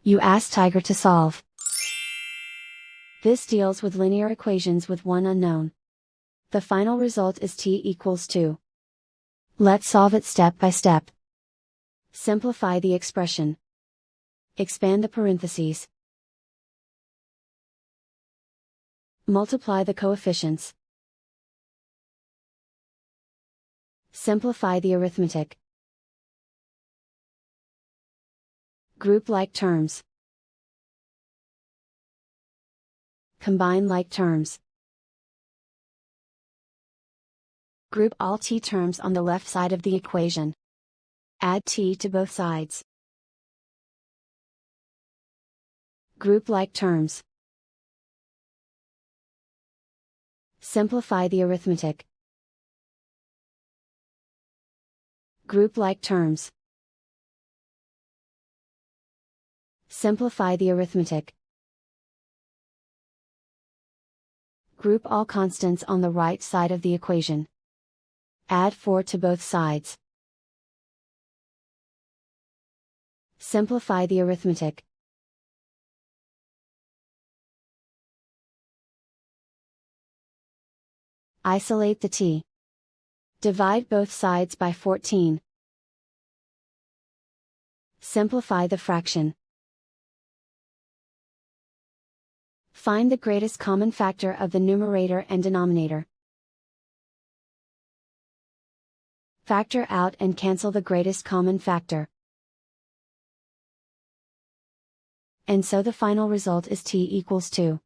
You ask Tiger to solve. This deals with linear equations with one unknown. The final result is t equals 2. Let's solve it step by step. Simplify the expression. Expand the parentheses. Multiply the coefficients. Simplify the arithmetic. Group like terms. Combine like terms. Group all t terms on the left side of the equation. Add t to both sides. Group like terms. Simplify the arithmetic. Group like terms. Simplify the arithmetic. Group all constants on the right side of the equation. Add 4 to both sides. Simplify the arithmetic. Isolate the t. Divide both sides by 14. Simplify the fraction. Find the greatest common factor of the numerator and denominator. Factor out and cancel the greatest common factor. And so the final result is t equals 2.